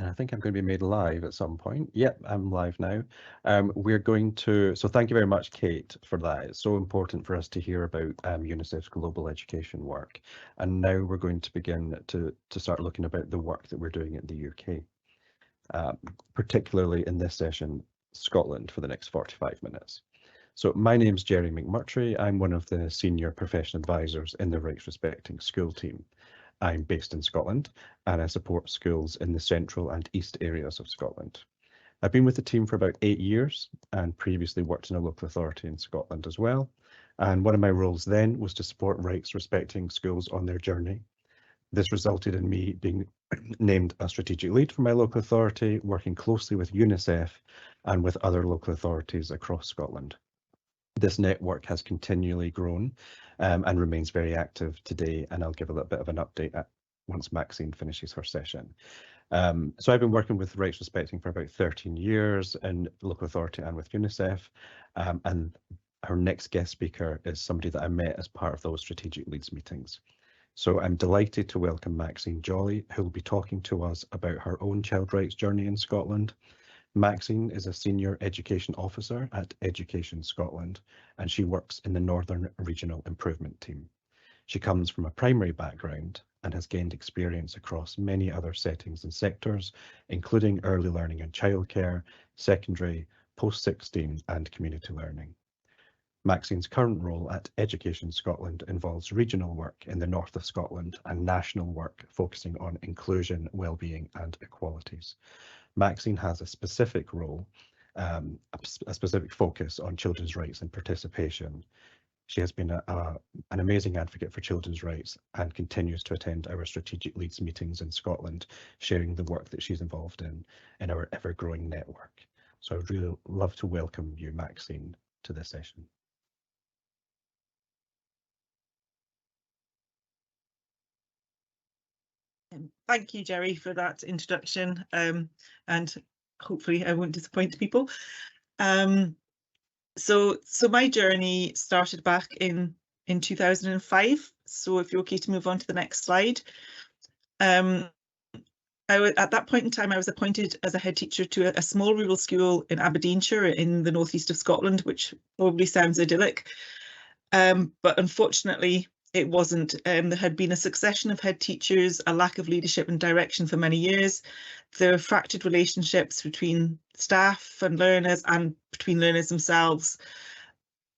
And I think I'm going to be made live at some point. Yep, I'm live now. So thank you very much, Kate, for that. It's so important for us to hear about UNICEF's global education work. And now we're going to begin to start looking about the work that we're doing in the UK, particularly in this session, Scotland, for the next 45 minutes. So my name's Gerry McMurtrie. I'm one of the senior profession advisors in the Rights Respecting School team. I'm based in Scotland and I support schools in the central and east areas of Scotland. I've been with the team for about 8 years and previously worked in a local authority in Scotland as well. And one of my roles then was to support rights respecting schools on their journey. This resulted in me being named a strategic lead for my local authority, working closely with UNICEF and with other local authorities across Scotland. This network has continually grown and remains very active today, and I'll give a little bit of an update once Maxine finishes her session. So I've been working with Rights Respecting for about 13 years in local authority and with UNICEF, and our next guest speaker is somebody that I met as part of those strategic leads meetings. So I'm delighted to welcome Maxine Jolly, who will be talking to us about her own child rights journey in Scotland. Maxine is a Senior Education Officer at Education Scotland, and she works in the Northern Regional Improvement Team. She comes from a primary background and has gained experience across many other settings and sectors, including early learning and childcare, secondary, post-16 and community learning. Maxine's current role at Education Scotland involves regional work in the north of Scotland and national work focusing on inclusion, wellbeing and equalities. Maxine has a specific role, a specific focus on children's rights and participation. She has been an amazing advocate for children's rights and continues to attend our strategic leads meetings in Scotland, sharing the work that she's involved in our ever-growing network. So I'd really love to welcome you, Maxine, to this session. Thank you, Gerry, for that introduction, and hopefully I won't disappoint people. So my journey started back in 2005. So if you're okay to move on to the next slide. At that point in time, I was appointed as a head teacher to a small rural school in Aberdeenshire in the northeast of Scotland, which probably sounds idyllic. But unfortunately, it wasn't. There had been a succession of head teachers, a lack of leadership and direction for many years. There were fractured relationships between staff and learners and between learners themselves,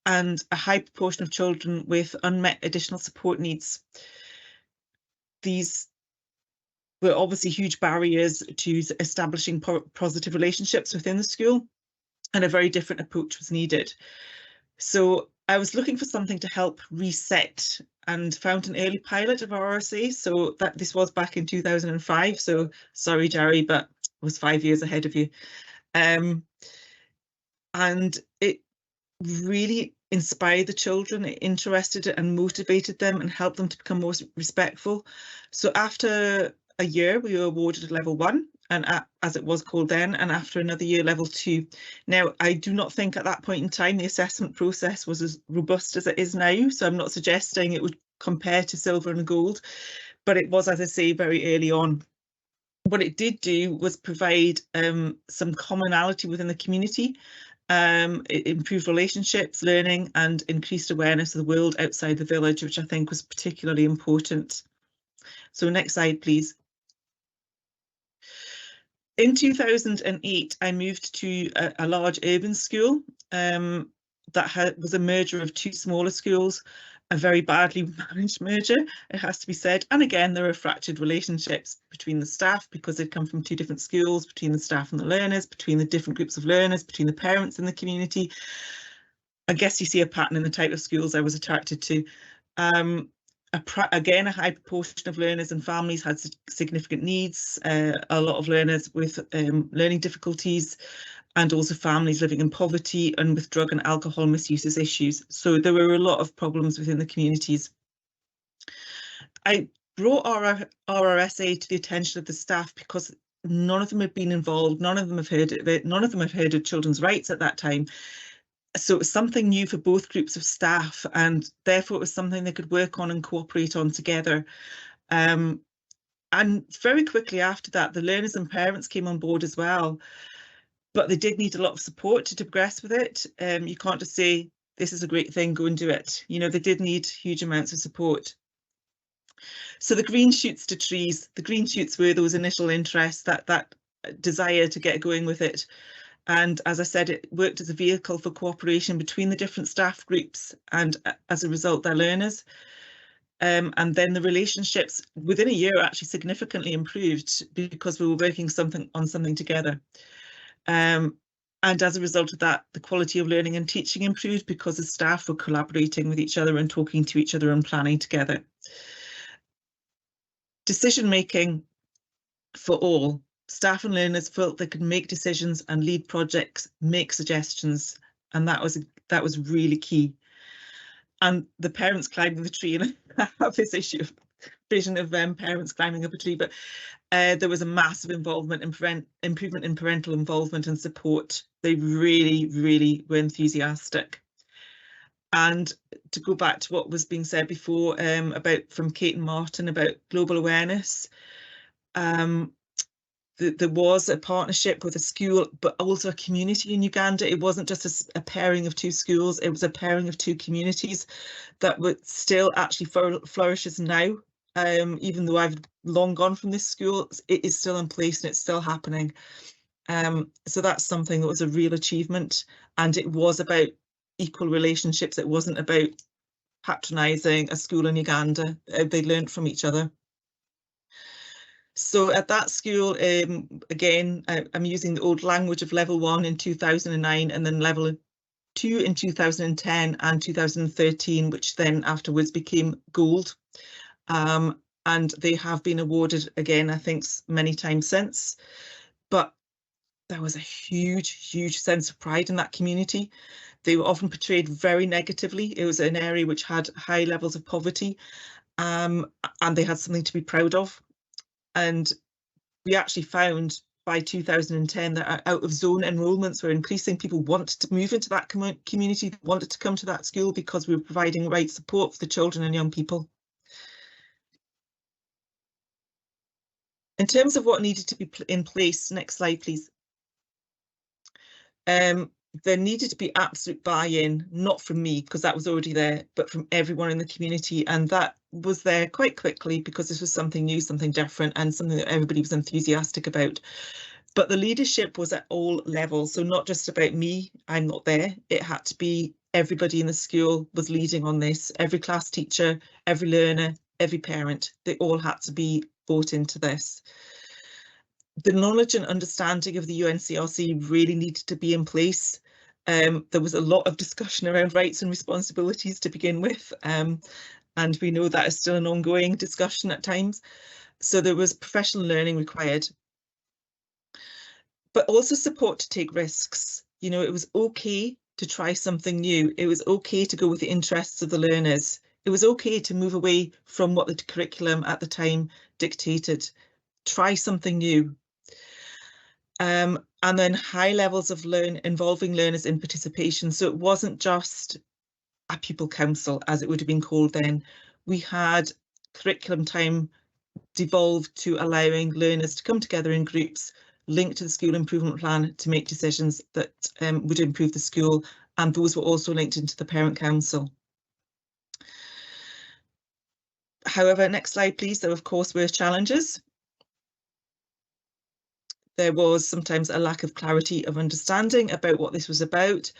and a high proportion of children with unmet additional support needs. These were obviously huge barriers to establishing positive relationships within the school, and a very different approach was needed. So I was looking for something to help reset and found an early pilot of RRSA. So this was back in 2005. So sorry, Gerry, but I was 5 years ahead of you. And it really inspired the children, it interested and motivated them and helped them to become more respectful. So after a year, we were awarded a level 1, and as it was called then, and after another year, level 2. Now, I do not think at that point in time the assessment process was as robust as it is now, so I'm not suggesting it would compare to silver and gold, but it was, as I say, very early on. What it did do was provide some commonality within the community. It improved relationships, learning, and increased awareness of the world outside the village, which I think was particularly important. So next slide, please. In 2008, I moved to a large urban school that was a merger of 2 smaller schools, a very badly managed merger, it has to be said. And again, there were fractured relationships between the staff because they'd come from 2 different schools, between the staff and the learners, between the different groups of learners, between the parents in the community. I guess you see a pattern in the type of schools I was attracted to. Again, a high proportion of learners and families had significant needs, a lot of learners with learning difficulties, and also families living in poverty and with drug and alcohol misuse as issues. So there were a lot of problems within the communities. I brought RRSA to the attention of the staff because none of them had been involved, none of them have heard of it, none of them had heard of children's rights at that time. So it was something new for both groups of staff, and therefore it was something they could work on and cooperate on together. And very quickly after that, the learners and parents came on board as well. But they did need a lot of support to progress with it. You can't just say, this is a great thing, go and do it. You know, they did need huge amounts of support. So the green shoots to trees, the green shoots were those initial interests, that desire to get going with it. And as I said, it worked as a vehicle for cooperation between the different staff groups and as a result, their learners. And then the relationships within a year actually significantly improved because we were working on something together. And as a result of that, the quality of learning and teaching improved because the staff were collaborating with each other and talking to each other and planning together. Decision making for all. Staff and learners felt they could make decisions and lead projects, make suggestions, and that was really key. And the parents climbing the tree, and I have this vision of parents climbing up a tree, but there was a massive improvement in parental involvement and support. They really, really were enthusiastic. And to go back to what was being said before from Kate and Martin about global awareness, there was a partnership with a school, but also a community in Uganda. It wasn't just a pairing of two schools, it was a pairing of two communities that would still actually flourishes now. Even though I've long gone from this school, it is still in place and it's still happening. So that's something that was a real achievement, and it was about equal relationships. It wasn't about patronising a school in Uganda. They learned from each other. So at that school, again, I'm using the old language of level 1 in 2009 and then level 2 in 2010 and 2013, which then afterwards became gold. And they have been awarded again, I think, many times since. But there was a huge, huge sense of pride in that community. They were often portrayed very negatively. It was an area which had high levels of poverty, and they had something to be proud of. And we actually found by 2010 that out of zone enrolments were increasing. People wanted to move into that community, wanted to come to that school because we were providing right support for the children and young people. In terms of what needed to be in place, next slide, please. There needed to be absolute buy-in, not from me, because that was already there, but from everyone in the community. And that was there quite quickly because this was something new, something different, and something that everybody was enthusiastic about. But the leadership was at all levels. So not just about me, I'm not there. It had to be everybody in the school was leading on this. Every class teacher, every learner, every parent, they all had to be bought into this. The knowledge and understanding of the UNCRC really needed to be in place. There was a lot of discussion around rights and responsibilities to begin with, and we know that is still an ongoing discussion at times. So there was professional learning required, but also support to take risks. You know, it was okay to try something new. It was okay to go with the interests of the learners. It was okay to move away from what the curriculum at the time dictated. Try something new. And then high levels of involving learners in participation. So it wasn't just a pupil council, as it would have been called then. We had curriculum time devolved to allowing learners to come together in groups linked to the school improvement plan to make decisions that would improve the school, and those were also linked into the parent council. However, next slide please, there of course were challenges. There was sometimes a lack of clarity of understanding about what this was about,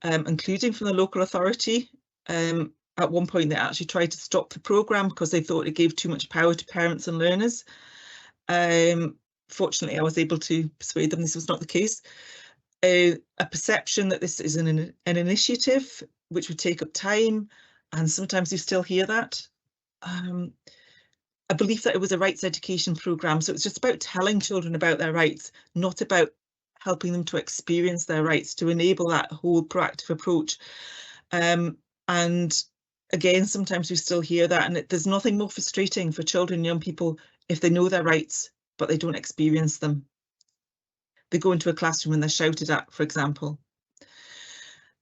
including from the local authority. At one point, they actually tried to stop the programme because they thought it gave too much power to parents and learners. Fortunately, I was able to persuade them this was not the case. A perception that this is an initiative which would take up time, and sometimes you still hear that. A belief that it was a rights education programme, so it's just about telling children about their rights, not about helping them to experience their rights, to enable that whole proactive approach. And again, sometimes we still hear that, and there's nothing more frustrating for children and young people if they know their rights, but they don't experience them. They go into a classroom and they're shouted at, for example.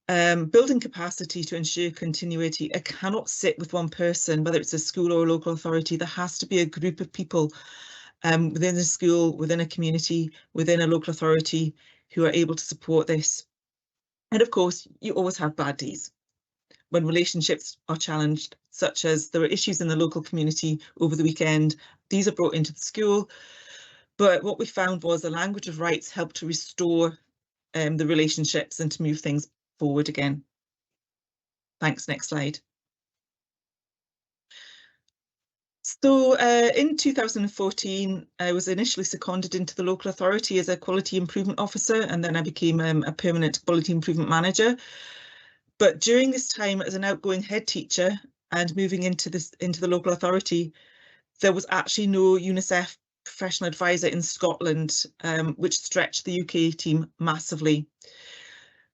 Building capacity to ensure continuity. It cannot sit with one person, whether it's a school or a local authority. There has to be a group of people within the school, within a community, within a local authority who are able to support this. And of course, you always have bad days when relationships are challenged, such as there were issues in the local community over the weekend. These are brought into the school. But what we found was the language of rights helped to restore the relationships and to move things forward again. Thanks, next slide. So in 2014, I was initially seconded into the local authority as a quality improvement officer, and then I became a permanent quality improvement manager. But during this time as an outgoing head teacher and moving into the local authority, there was actually no UNICEF professional advisor in Scotland, which stretched the UK team massively.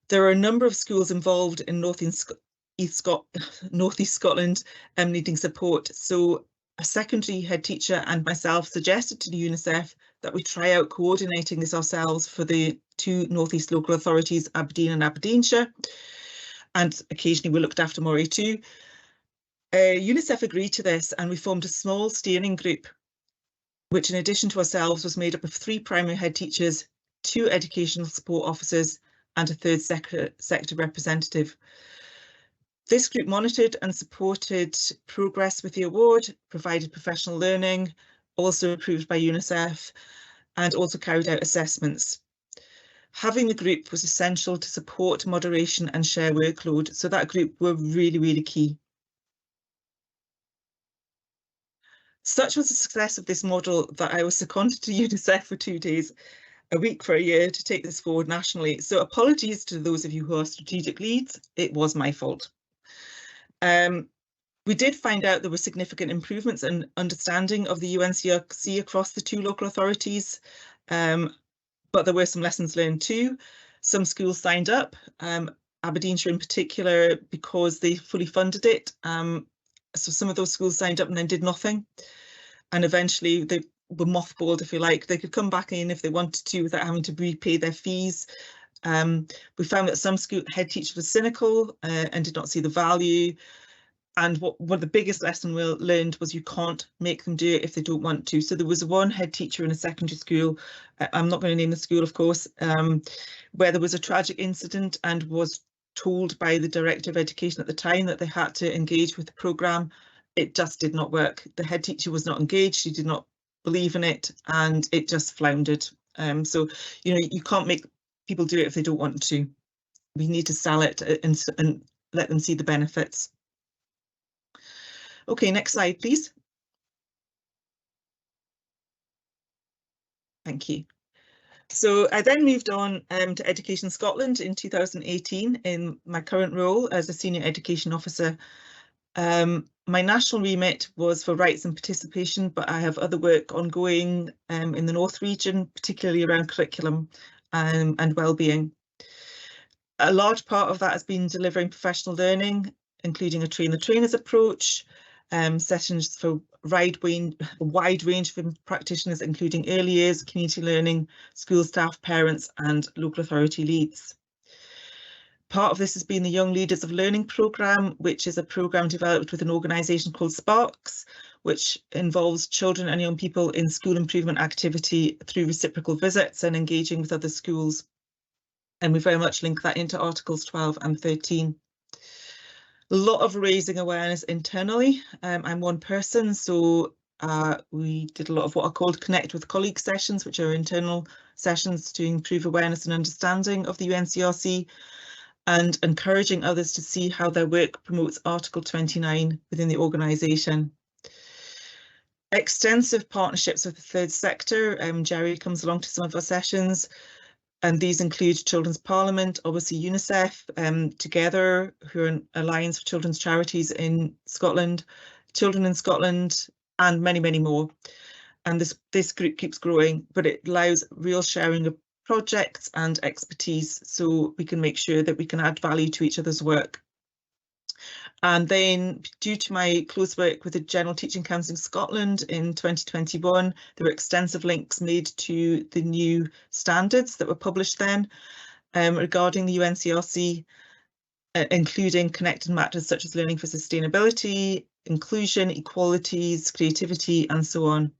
There are a number of schools involved in Northeast Scotland needing support. So a secondary head teacher and myself suggested to the UNICEF that we try out coordinating this ourselves for the two Northeast local authorities, Aberdeen and Aberdeenshire. And occasionally we looked after Moray too. UNICEF agreed to this, and we formed a small steering group, which in addition to ourselves was made up of 3 primary head teachers, 2 educational support officers and a 3rd sector representative. This group monitored and supported progress with the award, provided professional learning, also approved by UNICEF, and also carried out assessments. Having the group was essential to support moderation and share workload, so that group were really, really key. Such was the success of this model that I was seconded to UNICEF for 2 days a week for a year to take this forward nationally. So apologies to those of you who are strategic leads, it was my fault. We did find out there were significant improvements in understanding of the UNCRC across the 2 local authorities, but there were some lessons learned too. Some schools signed up, Aberdeenshire in particular, because they fully funded it. So some of those schools signed up and then did nothing. And eventually they were mothballed, if you like. They could come back in if they wanted to without having to repay their fees. We found that some school head teachers were cynical and did not see the value. And one of the biggest lessons we learned was you can't make them do it if they don't want to. So there was one head teacher in a secondary school, I'm not going to name the school, of course, where there was a tragic incident and was told by the Director of Education at the time that they had to engage with the programme. It just did not work. The head teacher was not engaged, she did not believe in it, and it just floundered. So, you know, you can't make people do it if they don't want to. We need to sell it and let them see the benefits. Okay, next slide, please. Thank you. So I then moved on to Education Scotland in 2018 in my current role as a Senior Education Officer. My national remit was for rights and participation, but I have other work ongoing in the North region, particularly around curriculum and wellbeing. A large part of that has been delivering professional learning, including a train the trainers approach, sessions for a wide range of practitioners, including early years, community learning, school staff, parents and local authority leads. Part of this has been the Young Leaders of Learning programme, which is a programme developed with an organisation called Sparks, which involves children and young people in school improvement activity through reciprocal visits and engaging with other schools. And we very much link that into Articles 12 and 13. A lot of raising awareness internally. I'm one person, so we did a lot of what are called Connect with Colleagues sessions, which are internal sessions to improve awareness and understanding of the UNCRC, and encouraging others to see how their work promotes Article 29 within the organisation. Extensive partnerships with the 3rd sector. Gerry comes along to some of our sessions, and these include Children's Parliament, obviously UNICEF, Together, who are an alliance for children's charities in Scotland, Children in Scotland, and many, many more. And this group keeps growing, but it allows real sharing of projects and expertise, so we can make sure that we can add value to each other's work. And then, due to my close work with the General Teaching Council in Scotland in 2021, there were extensive links made to the new standards that were published then regarding the UNCRC, including connected matters such as learning for sustainability, inclusion, equalities, creativity, and so on.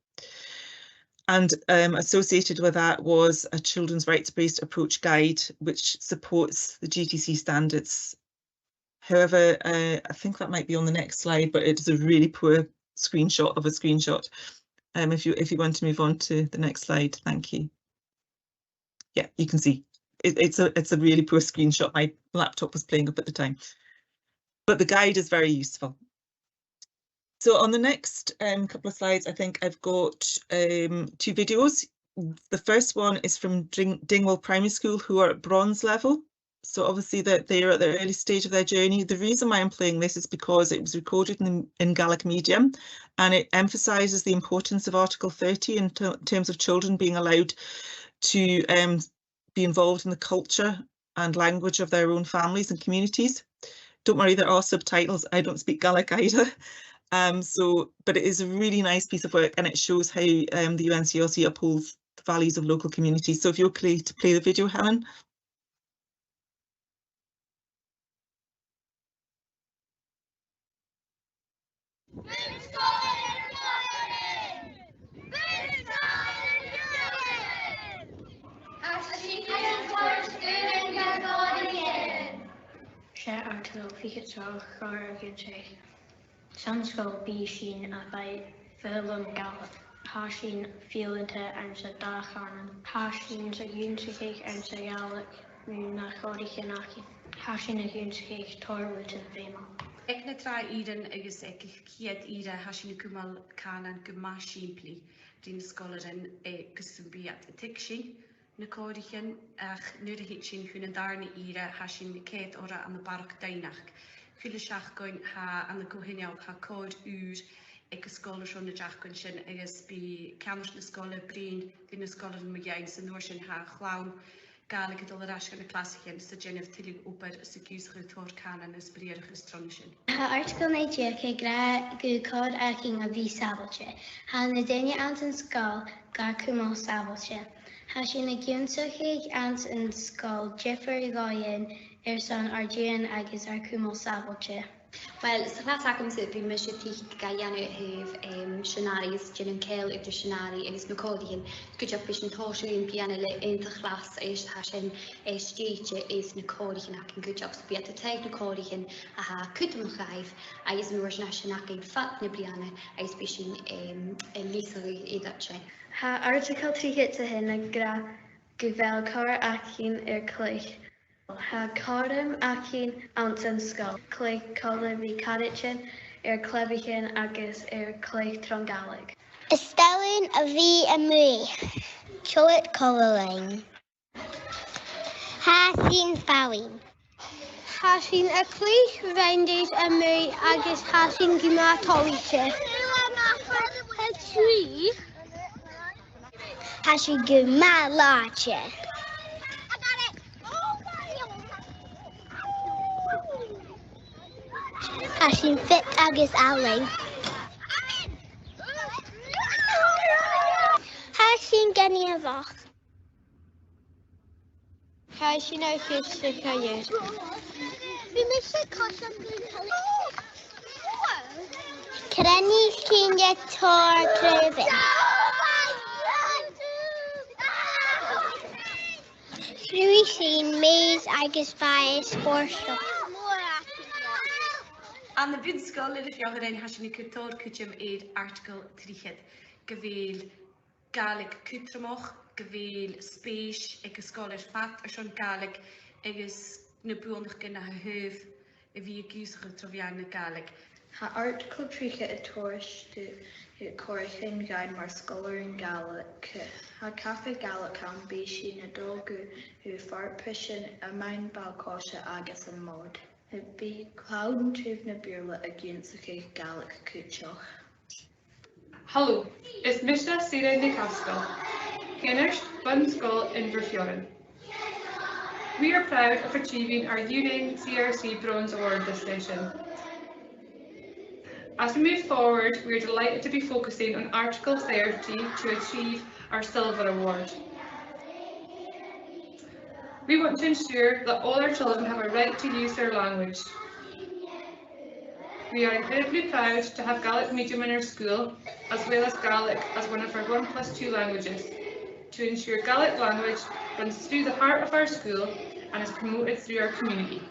And associated with that was a children's rights-based approach guide, which supports the GTC standards. However, I think that might be on the next slide, but it's a really poor screenshot of a screenshot. If you want to move on to the next slide, thank you. Yeah, you can see it's a really poor screenshot. My laptop was playing up at the time, but the guide is very useful. So on the next couple of slides, I think I've got 2 videos. The first one is from Dingwall Primary School, who are at bronze level. So obviously that they're at the early stage of their journey. The reason why I'm playing this is because it was recorded in Gaelic medium, and it emphasises the importance of Article 30 in terms of children being allowed to be involved in the culture and language of their own families and communities. Don't worry, there are subtitles. I don't speak Gaelic either. But it is a really nice piece of work, and it shows how the UNCRC upholds the values of local communities. So if you're okay to play the video, Helen. Samschool Bishin by Willem Gallup. Hashin Fielente and the Dachanan. Hashin the Unsakik and the Gallic Munachodikinaki. Hashin the Unsakik Torwood and Vema. Ik na tra iden agus ik kiet ide hashin kumal kanan gumashipli din skolarin kusumbi at tikshi na kodichen ach nude hitchin hun darne ide hashin ket ora aan de bark dainach. Kule shach goin ha aan de kohinjal ha code uur ik scholar schon de jachkun sin agus bi kamers na scholar brin din skolarin magjain se norshin ha clown. Galig het al rasken de klassieken, de Jennifer Tilly oper secuus gehoord kanen is breerig gestrongen. Ha article nature ke gra gu code aking a vi sabelche. Ha na denya ant in skull ga kumo sabelche. Ha she na gyunsukig ant in skull Jeffrey Goyen son Arjun agus ar kumo sabelche. Well, sa class acum sydd fi'n mysio ti gaiannu hyf scenaris, gyn yn cael ydy'r scenari agus macodion. Gwydioch bys yn tosio yn piano le yn ta chlas eis hasyn eis jeitio eis macodion ac yn gwydioch sy'n biad y teg macodion a ha cwtym chaif a eis yn wrth nasyn ac yn ffat na brianna a eis bys yn lethal i ddatche. Ha article 3 hit to hyn a gra gyfel cor acyn clich. Ha cordum acin antan skull, clay color vi cadichin, clevichin agus clay trongalig. Ystelyn a fi a mwy, cholet coloring. Ha sy'n fawin. Ha sy'n y clay rendes a mwy agus ha sy'n gymatoliche. Ha tri. Ha sy'n gymalache. Hashin fit agus alwyn. Hashin geni a fach. Hashin o chys y cair. Fi mysio cosan blwy'n cael. Creni sy'n tor trefyn. Rwy sy'n meis agus fai sborsio. Aan de bidschool in de fjoggerein hashin kultur kutjum eed artikel 3 geweel Gaelic kutramoch geweel speech ik scholar fat schon Gaelic is na buondig na heuf wie kiesige troviane Gaelic. Ha article 3 a tourish to correchin guide mar scholar in Gaelic. Ha cafe Gaelic can be she na dogu who far pushing a mind balcosha agus and mod. Het be cloud tref na beerla against the Gaelic kuchoch. Hallo, is Mishna Sira de Castle, Kenners Fun School in Verfjorden. We are proud of achieving our UNICEF Bronze Award this session. As we move forward, we are delighted to be focusing on Article 30 to achieve our Silver Award. We want to ensure that all our children have a right to use their language. We are incredibly proud to have Gaelic medium in our school, as well as Gaelic as one of our 1+2 languages, to ensure Gaelic language runs through the heart of our school and is promoted through our community.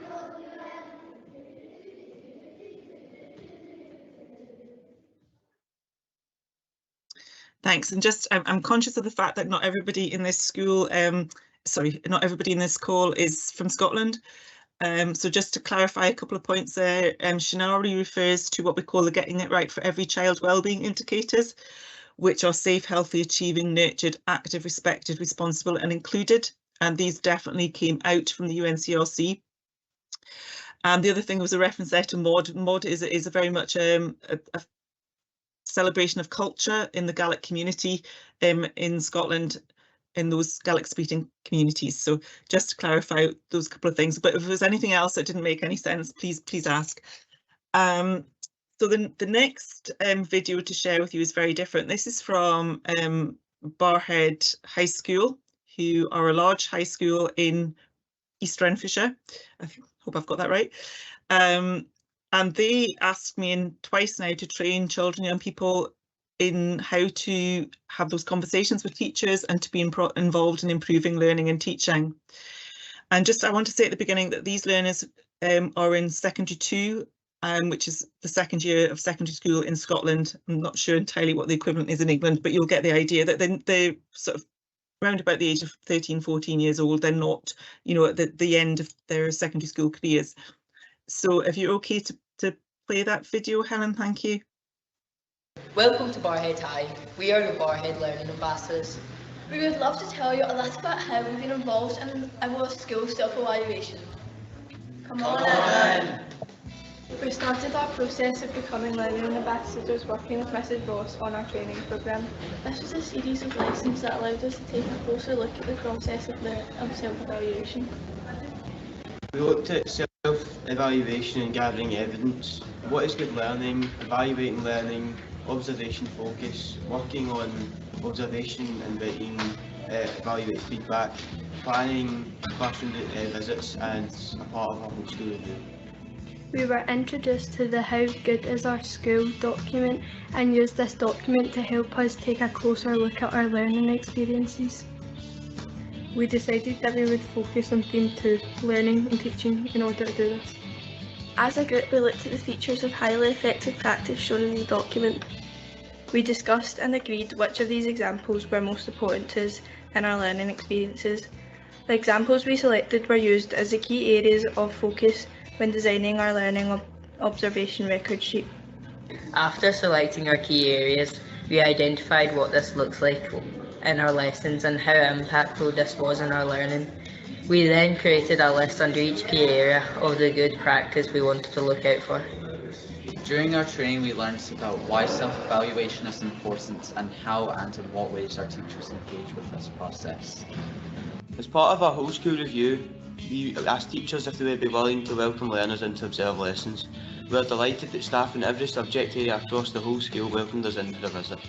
Thanks. And just, I'm conscious of the fact that not everybody in this school, not everybody in this call is from Scotland. So just to clarify a couple of points there, Shinari refers to what we call the Getting It Right for Every Child Wellbeing indicators, which are safe, healthy, achieving, nurtured, active, respected, responsible and included. And these definitely came out from the UNCRC. And the other thing was a reference there to MOD. MOD is a very much a celebration of culture in the Gaelic community in Scotland, in those Gaelic speaking communities. So just to clarify those couple of things, but if there's anything else that didn't make any sense, please ask. So the next video to share with you is very different. This is from Barhead High School, who are a large high school in East Renfrewshire. I hope I've got that right. And they asked me twice now to train children, young people, in how to have those conversations with teachers and to be involved in improving learning and teaching. And just I want to say at the beginning that these learners are in secondary 2, which is the second year of secondary school in Scotland. I'm not sure entirely what the equivalent is in England, but you'll get the idea that they're sort of around about the age of 13, 14 years old. They're not, you know, at the end of their secondary school careers. So if you're okay to play that video, Helen, thank you. Welcome to Barhead High. We are the Barhead Learning Ambassadors. We would love to tell you a little bit how we've been involved in our school self-evaluation. Come on. We started our process of becoming learning ambassadors working with Mrs. Ross on our training programme. This was a series of lessons that allowed us to take a closer look at the process of self-evaluation. We looked at self-evaluation and gathering evidence. What is good learning, evaluating learning, observation focus, working on observation and writing, evaluate feedback, planning classroom visits and a part of our whole school review. We were introduced to the How Good Is Our School document and used this document to help us take a closer look at our learning experiences. We decided that we would focus on theme 2, learning and teaching, in order to do this. As a group, we looked at the features of highly effective practice shown in the document. We discussed and agreed which of these examples were most important to us in our learning experiences. The examples we selected were used as the key areas of focus when designing our learning observation record sheet. After selecting our key areas, we identified what this looks like in our lessons and how impactful this was in our learning. We then created a list under each key area of the good practice we wanted to look out for. During our training, we learned about why self-evaluation is important and how and in what ways our teachers engage with this process. As part of our whole school review, we asked teachers if they would be willing to welcome learners in to observe lessons. We are delighted that staff in every subject area across the whole school welcomed us in for a visit.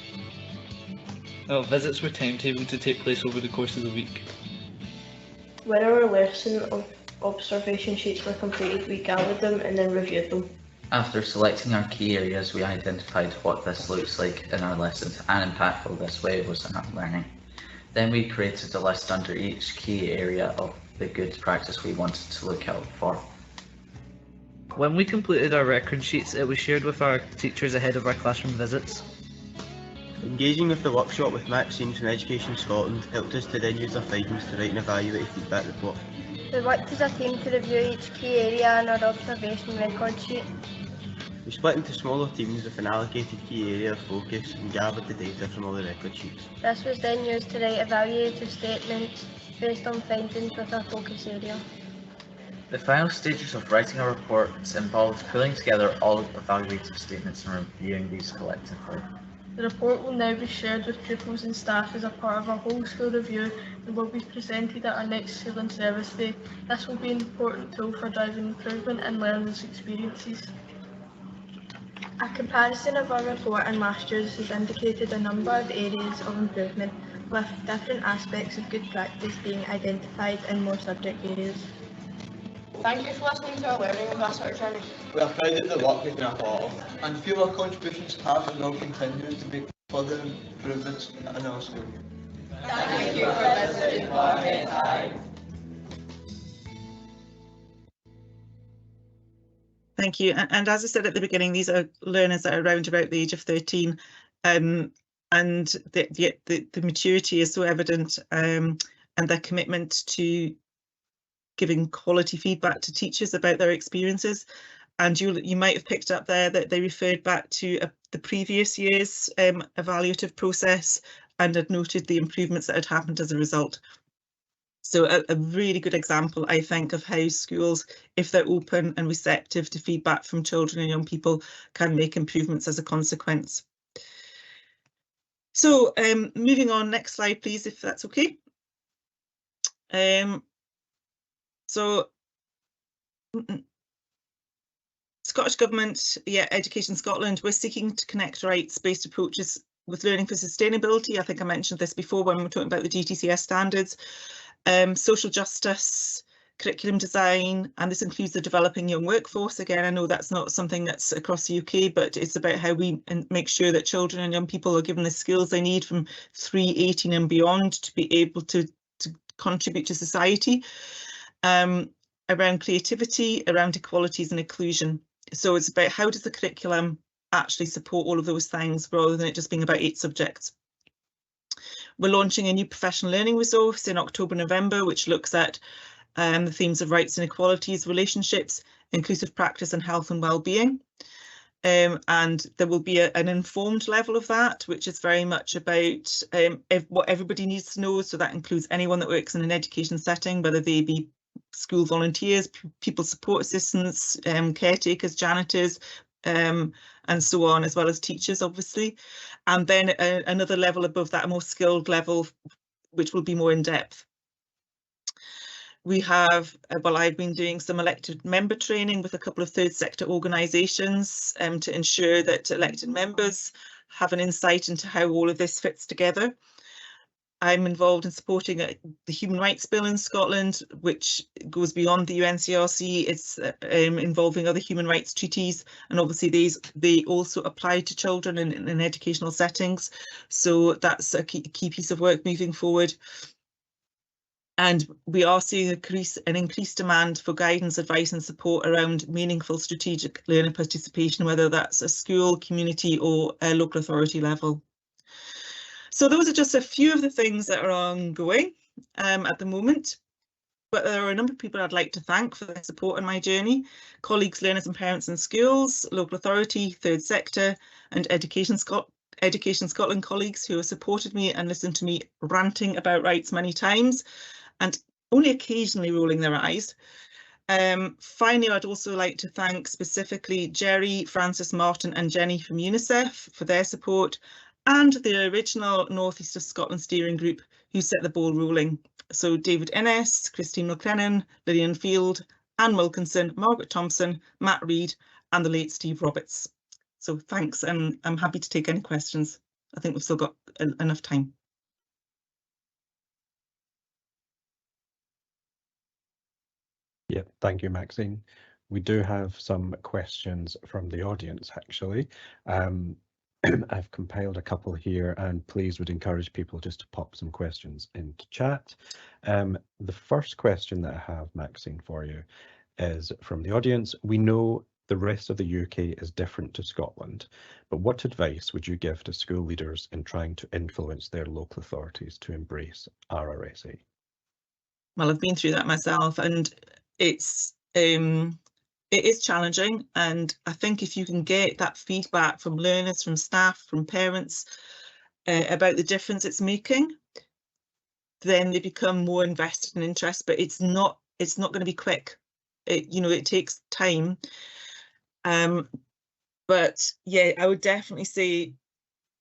Our visits were timetabled to take place over the course of the week. When our lesson observation sheets were completed, we gathered them and then reviewed them. After selecting our key areas, we identified what this looks like in our lessons and impactful this way was in our learning. Then we created a list under each key area of the good practice we wanted to look out for. When we completed our record sheets, it was shared with our teachers ahead of our classroom visits. Engaging with the workshop with Maxine from Education Scotland helped us to then use our findings to write an evaluated feedback report. We worked as a team to review each key area in our observation record sheet. We split into smaller teams with an allocated key area of focus and gathered the data from all the record sheets. This was then used to write evaluative statements based on findings with our focus area. The final stages of writing our reports involved pulling together all evaluative statements and reviewing these collectively. The report will now be shared with pupils and staff as a part of our whole school review and will be presented at our next School and Service Day. This will be an important tool for driving improvement in learners' experiences. A comparison of our report and last year's has indicated a number of areas of improvement, with different aspects of good practice being identified in more subject areas. Thank you for listening to our learning ambassador journey. We are proud of the work we've been a part of and feel our contributions have and will continue to make further improvements in our school. Thank you for visiting RRSA. Thank you. And as I said at the beginning, these are learners that are around about the age of 13, and the maturity is so evident, and their commitment to giving quality feedback to teachers about their experiences. And you might have picked up there that they referred back to the previous year's evaluative process and had noted the improvements that had happened as a result. So a really good example, I think, of how schools, if they're open and receptive to feedback from children and young people, can make improvements as a consequence. So moving on, next slide, please, if that's okay. Scottish Government, Education Scotland, we're seeking to connect rights-based approaches with learning for sustainability. I think I mentioned this before when we were talking about the GTCS standards. Social justice, curriculum design, and this includes the developing young workforce. Again, I know that's not something that's across the UK, but it's about how we make sure that children and young people are given the skills they need from 3-18 and beyond to be able to contribute to society. Around creativity, around equalities and inclusion. So it's about how does the curriculum actually support all of those things rather than it just being about 8 subjects. We're launching a new professional learning resource in October, November, which looks at the themes of rights and equalities, relationships, inclusive practice and health and well-being. And there will be an informed level of that, which is very much about what everybody needs to know. So that includes anyone that works in an education setting, whether they be school volunteers, people support assistants, caretakers, janitors, and so on, as well as teachers, obviously. And then another level above that, a more skilled level, which will be more in depth. We have, well, I've been doing some elected member training with a couple of third sector organisations to ensure that elected members have an insight into how all of this fits together. I'm involved in supporting the Human Rights Bill in Scotland, which goes beyond the UNCRC. It's involving other human rights treaties, and obviously they also apply to children in educational settings. So that's a key piece of work moving forward. And we are seeing an increased demand for guidance, advice and support around meaningful strategic learner participation, whether that's a school, community or a local authority level. So those are just a few of the things that are ongoing at the moment, but there are a number of people I'd like to thank for their support on my journey. Colleagues, learners and parents in schools, local authority, third sector and Education Scotland colleagues who have supported me and listened to me ranting about rights many times and only occasionally rolling their eyes. Finally, I'd also like to thank specifically Gerry, Francis, Martin and Jenny from UNICEF for their support, and the original North East of Scotland steering group who set the ball rolling. So David Ennis, Christine McLennan, Lillian Field, Anne Wilkinson, Margaret Thompson, Matt Reid and the late Steve Roberts. So thanks, and I'm happy to take any questions. I think we've still got enough time. Yeah, thank you, Maxine. We do have some questions from the audience, actually. I've compiled a couple here, and please would encourage people just to pop some questions into chat. The first question that I have, Maxine, for you is from the audience. We know the rest of the UK is different to Scotland, but what advice would you give to school leaders in trying to influence their local authorities to embrace RRSA? Well, I've been through that myself, and it is challenging, and I think if you can get that feedback from learners, from staff, from parents about the difference it's making, then they become more invested and interested. But it's not going to be quick. It takes time. But yeah, I would definitely say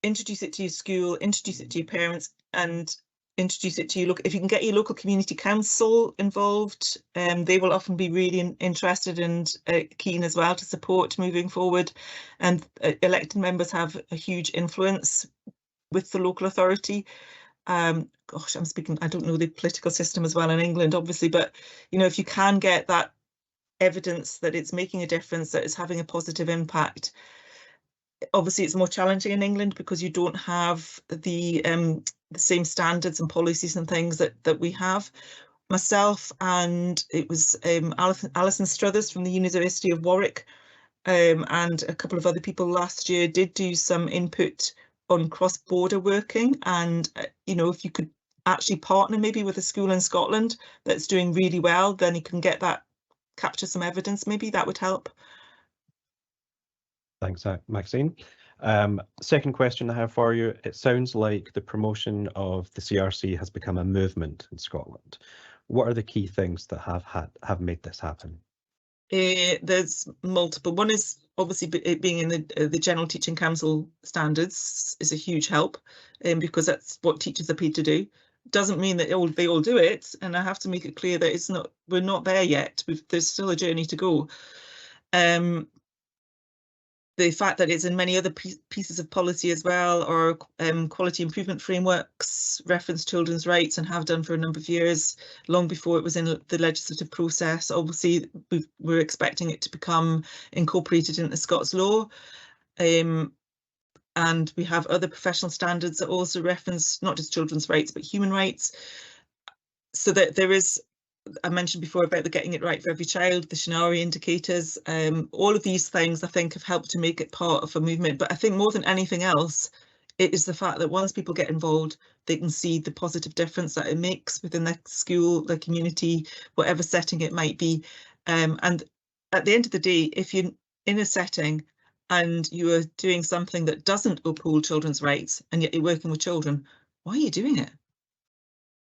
introduce it to your school, introduce it to your parents, and introduce it to your local. If you can get your local community council involved, they will often be really interested and keen as well to support moving forward. And elected members have a huge influence with the local authority. Gosh, I don't know the political system as well in England, obviously, but if you can get that evidence that it's making a difference, that it's having a positive impact. Obviously, it's more challenging in England because you don't have the same standards and policies and things that we have. Myself and it was Alison Struthers from the University of Warwick and a couple of other people last year did do some input on cross-border working, and you know, if you could actually partner maybe with a school in Scotland that's doing really well, then you can get that, capture some evidence, maybe that would help. Thanks, Maxine. Second question I have for you, it sounds like the promotion of the CRC has become a movement in Scotland. What are the key things that have made this happen? There's multiple. One is obviously it being in the General Teaching Council standards is a huge help, because that's what teachers are paid to do. Doesn't mean that they all do it, and I have to make it clear that it's not. We're not there yet. There's still a journey to go. The fact that it's in many other pieces of policy as well, or quality improvement frameworks reference children's rights and have done for a number of years, long before it was in the legislative process. Obviously, we're expecting it to become incorporated into Scots law. And we have other professional standards that also reference not just children's rights, but human rights. So that there is, I mentioned before about the getting it right for every child, the Shinari indicators, all of these things I think have helped to make it part of a movement. But I think more than anything else, it is the fact that once people get involved, they can see the positive difference that it makes within their school, their community, whatever setting it might be. And at the end of the day, if you're in a setting and you are doing something that doesn't uphold children's rights, and yet you're working with children, why are you doing it?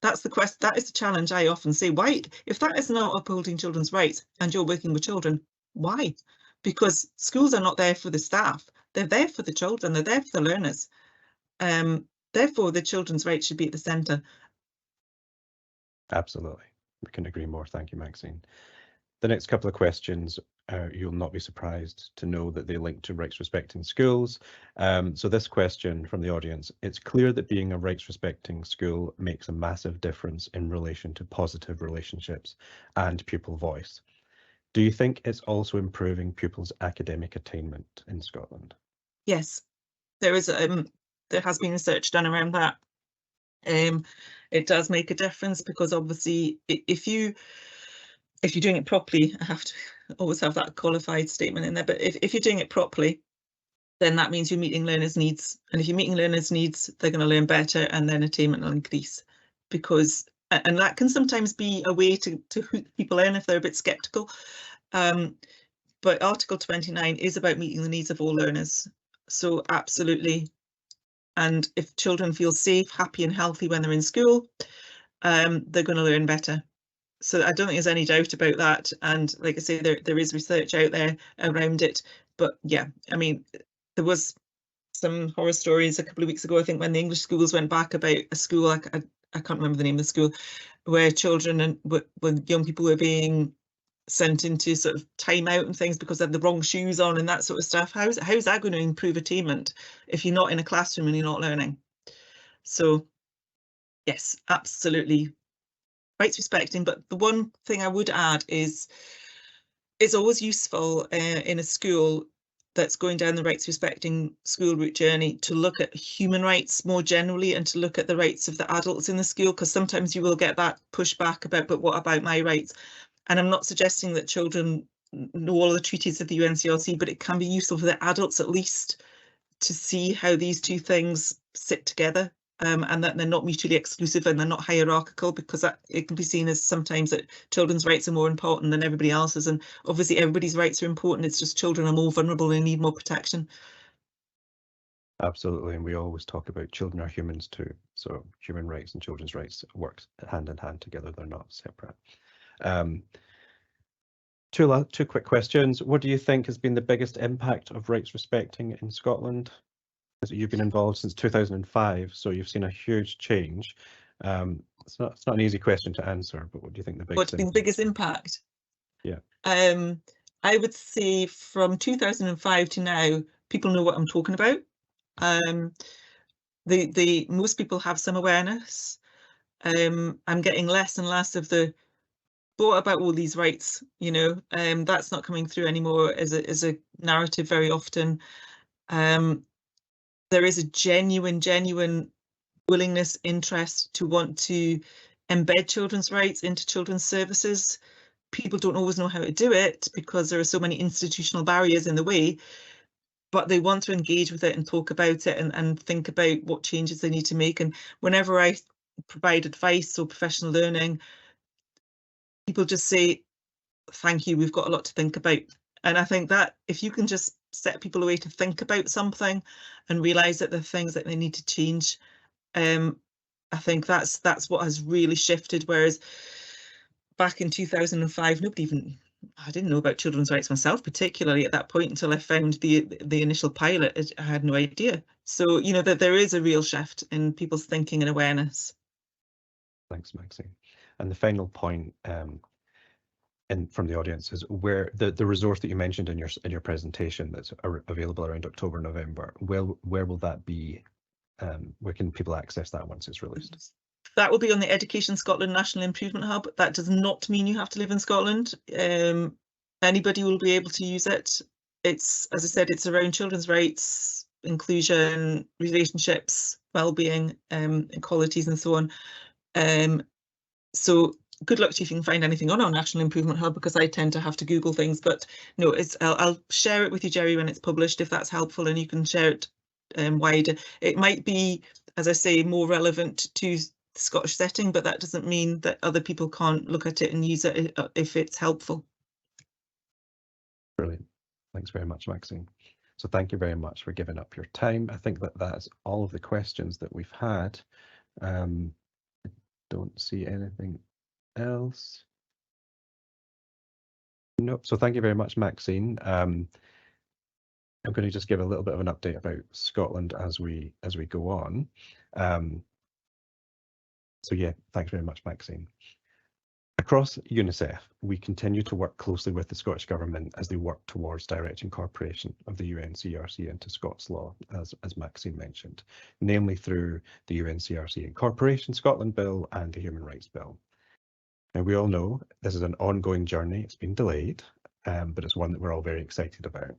That's the question. That is the challenge I often say. Why, if that is not upholding children's rights and you're working with children, why? Because schools are not there for the staff. They're there for the children. They're there for the learners. Therefore, the children's rights should be at the centre. Absolutely. We can agree more. Thank you, Maxine. The next couple of questions, you'll not be surprised to know that they link to rights respecting schools. So this question from the audience, it's clear that being a rights respecting school makes a massive difference in relation to positive relationships and pupil voice. Do you think it's also improving pupils' academic attainment in Scotland? Yes, there has been research done around that. It does make a difference because obviously if you're doing it properly, I have to always have that qualified statement in there, but if you're doing it properly, then that means you're meeting learners' needs. And if you're meeting learners' needs, they're going to learn better and then attainment will increase. Because, and that can sometimes be a way to hook people in if they're a bit sceptical. But Article 29 is about meeting the needs of all learners. So absolutely. And if children feel safe, happy and healthy when they're in school, they're going to learn better. So I don't think there's any doubt about that. And like I say, there is research out there around it. But yeah, I mean, there was some horror stories a couple of weeks ago, I think, when the English schools went back about a school, I can't remember the name of the school, where children and when young people were being sent into sort of timeout and things because they had the wrong shoes on and that sort of stuff. How's that going to improve attainment if you're not in a classroom and you're not learning? So yes, absolutely. Rights respecting, but the one thing I would add is it's always useful in a school that's going down the rights respecting school route journey to look at human rights more generally and to look at the rights of the adults in the school, because sometimes you will get that pushback about, but what about my rights? And I'm not suggesting that children know all the treaties of the UNCRC, but it can be useful for the adults at least to see how these two things sit together. And that they're not mutually exclusive and they're not hierarchical, because it can be seen as sometimes that children's rights are more important than everybody else's. And obviously everybody's rights are important. It's just children are more vulnerable and need more protection. Absolutely. And we always talk about children are humans too. So human rights and children's rights work hand in hand together. They're not separate. Two quick questions. What do you think has been the biggest impact of rights respecting in Scotland? You've been involved since 2005, so you've seen a huge change. It's not an easy question to answer, but what do you think the biggest? What's been the biggest impact? Yeah. I would say from 2005 to now, people know what I'm talking about. Most people have some awareness. I'm getting less and less of the what about all these rights? You know, that's not coming through anymore as a narrative very often. There is a genuine willingness, interest to want to embed children's rights into children's services. People don't always know how to do it because there are so many institutional barriers in the way, but they want to engage with it and talk about it and think about what changes they need to make. And whenever I provide advice or professional learning, people just say, thank you, we've got a lot to think about. And I think that if you can just set people away to think about something and realise that there are things that they need to change, I think that's what has really shifted. Whereas back in 2005, I didn't know about children's rights myself, particularly at that point, until I found the initial pilot. I had no idea. So, you know, that there is a real shift in people's thinking and awareness. Thanks, Maxine. And the final point from the audience is where the resource that you mentioned in your presentation that's available around October, November, where will that be? Where can people access that once it's released? That will be on the Education Scotland National Improvement Hub. That does not mean you have to live in Scotland. Anybody will be able to use it. It's, as I said, it's around children's rights, inclusion, relationships, well-being, equalities and so on. So good luck to you if you can find anything on our National Improvement Hub, because I tend to have to Google things. But no, I'll share it with you, Gerry, when it's published, if that's helpful, and you can share it wider. It might be, as I say, more relevant to the Scottish setting, but that doesn't mean that other people can't look at it and use it if it's helpful. Brilliant. Thanks very much, Maxine. So thank you very much for giving up your time. I think that's all of the questions that we've had. I don't see anything else. No, so thank you very much, Maxine. I'm going to just give a little bit of an update about Scotland as we go on. So yeah, thanks very much, Maxine. Across UNICEF, we continue to work closely with the Scottish Government as they work towards direct incorporation of the UNCRC into Scots law, as Maxine mentioned, namely through the UNCRC Incorporation Scotland Bill and the Human Rights Bill. Now, we all know this is an ongoing journey. It's been delayed, but it's one that we're all very excited about.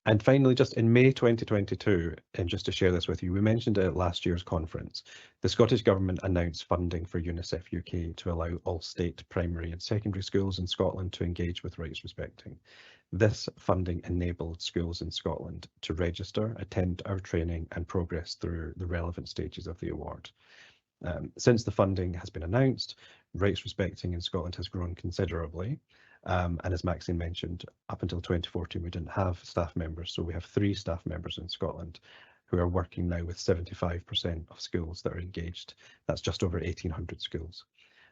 And finally, just in May 2022, and just to share this with you, we mentioned at last year's conference, the Scottish Government announced funding for UNICEF UK to allow all state primary and secondary schools in Scotland to engage with rights respecting. This funding enabled schools in Scotland to register, attend our training and progress through the relevant stages of the award. Since the funding has been announced, rights respecting in Scotland has grown considerably. And as Maxine mentioned, up until 2014, we didn't have staff members. So we have 3 staff members in Scotland who are working now with 75% of schools that are engaged. That's just over 1,800 schools.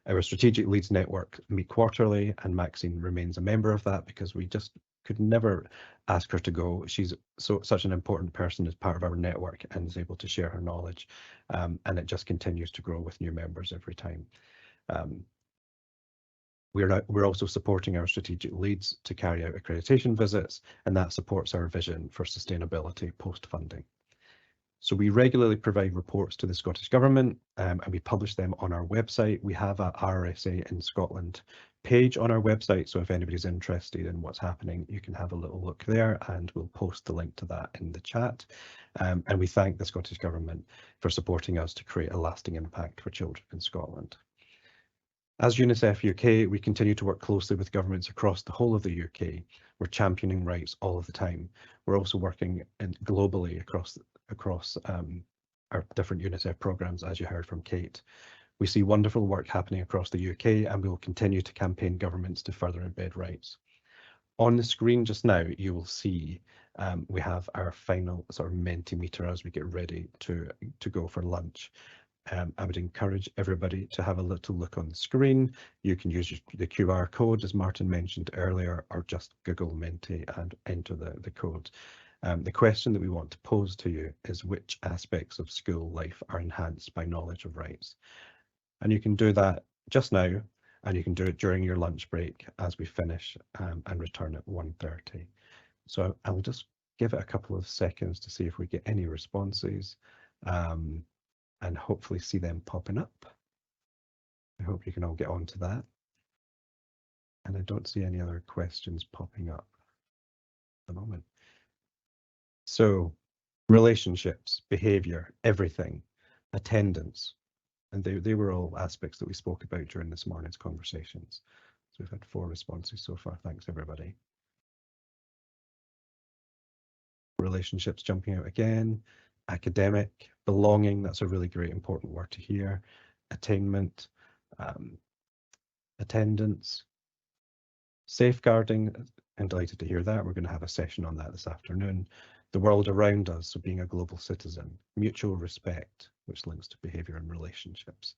Our strategic leads network meet quarterly, and Maxine remains a member of that because we just could never ask her to go. She's such an important person as part of our network and is able to share her knowledge. And it just continues to grow with new members every time. We're also supporting our strategic leads to carry out accreditation visits, and that supports our vision for sustainability post-funding. So we regularly provide reports to the Scottish Government, and we publish them on our website. We have a RRSA in Scotland page on our website, so if anybody's interested in what's happening, you can have a little look there, and we'll post the link to that in the chat. And we thank the Scottish Government for supporting us to create a lasting impact for children in Scotland. As UNICEF UK, we continue to work closely with governments across the whole of the UK. We're championing rights all of the time. We're also working globally across our different UNICEF programmes, as you heard from Kate. We see wonderful work happening across the UK, and we will continue to campaign governments to further embed rights. On the screen just now, you will see we have our final sort of Mentimeter as we get ready to go for lunch. I would encourage everybody to have a little look on the screen. You can use the QR code, as Martin mentioned earlier, or just Google Menti and enter the code. The question that we want to pose to you is which aspects of school life are enhanced by knowledge of rights? And you can do that just now, and you can do it during your lunch break as we finish and return at 1:30. So I'll just give it a couple of seconds to see if we get any responses. And hopefully see them popping up. I hope you can all get on to that. And I don't see any other questions popping up at the moment. So relationships, behavior, everything, attendance, and they were all aspects that we spoke about during this morning's conversations. So we've had 4 responses so far. Thanks, everybody. Relationships jumping out again. Academic, belonging, that's a really great important word to hear. Attainment, attendance, safeguarding. I'm delighted to hear that. We're going to have a session on that this afternoon. The world around us, so being a global citizen. Mutual respect, which links to behaviour and relationships.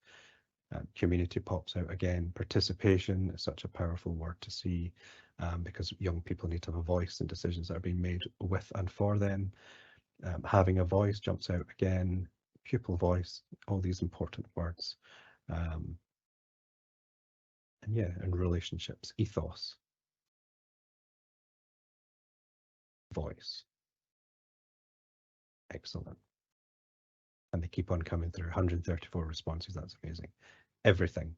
Community pops out again. Participation is such a powerful word to see, because young people need to have a voice in decisions that are being made with and for them. Having a voice jumps out again. Pupil voice, all these important words. And yeah, and relationships, ethos, voice. Excellent. And they keep on coming through. 134 responses, that's amazing. Everything,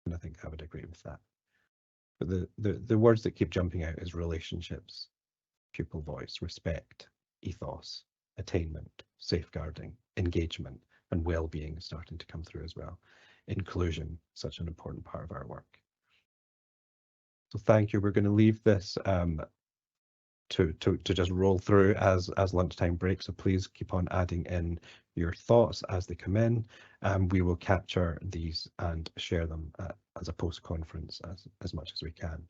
and I think I would agree with that. But the words that keep jumping out is relationships, pupil voice, respect, ethos, attainment, safeguarding, engagement, and well-being is starting to come through as well. Inclusion, such an important part of our work. So thank you. We're going to leave this to just roll through as lunchtime breaks. So please keep on adding in your thoughts as they come in. We will capture these and share them as a post-conference as much as we can.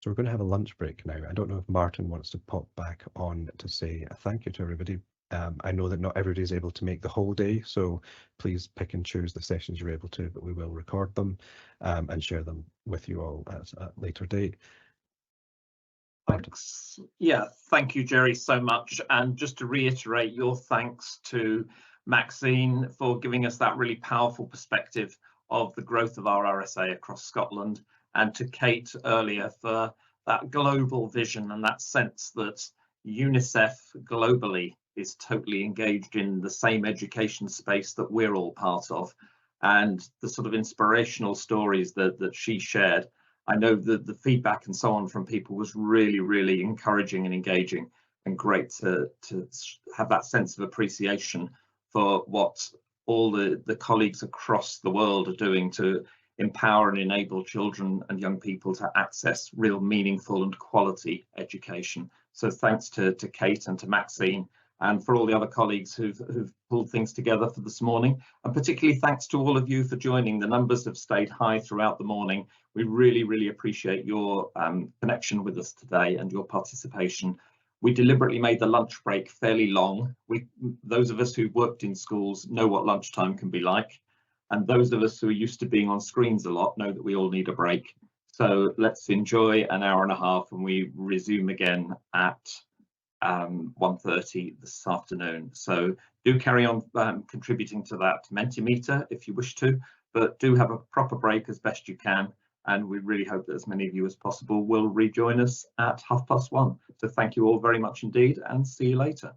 So we're going to have a lunch break now. I don't know if Martin wants to pop back on to say a thank you to everybody. I know that not everybody's able to make the whole day, so please pick and choose the sessions you're able to, but we will record them and share them with you all at a later date. Thanks. Yeah, thank you, Gerry, so much. And just to reiterate your thanks to Maxine for giving us that really powerful perspective of the growth of RRSA across Scotland, and to Kate earlier for that global vision and that sense that UNICEF globally is totally engaged in the same education space that we're all part of, and the sort of inspirational stories that she shared. I know that the feedback and so on from people was really, really encouraging and engaging, and great to have that sense of appreciation for what all the colleagues across the world are doing to empower and enable children and young people to access real meaningful and quality education. So thanks to Kate and to Maxine, and for all the other colleagues who've pulled things together for this morning. And particularly thanks to all of you for joining. The numbers have stayed high throughout the morning. We really, really appreciate your connection with us today and your participation. We deliberately made the lunch break fairly long. Those of us who worked in schools know what lunchtime can be like. And those of us who are used to being on screens a lot know that we all need a break. So let's enjoy an hour and a half, and we resume again at 1:30 this afternoon. So do carry on contributing to that Mentimeter if you wish to, but do have a proper break as best you can. And we really hope that as many of you as possible will rejoin us at 1:30. So thank you all very much indeed, and see you later.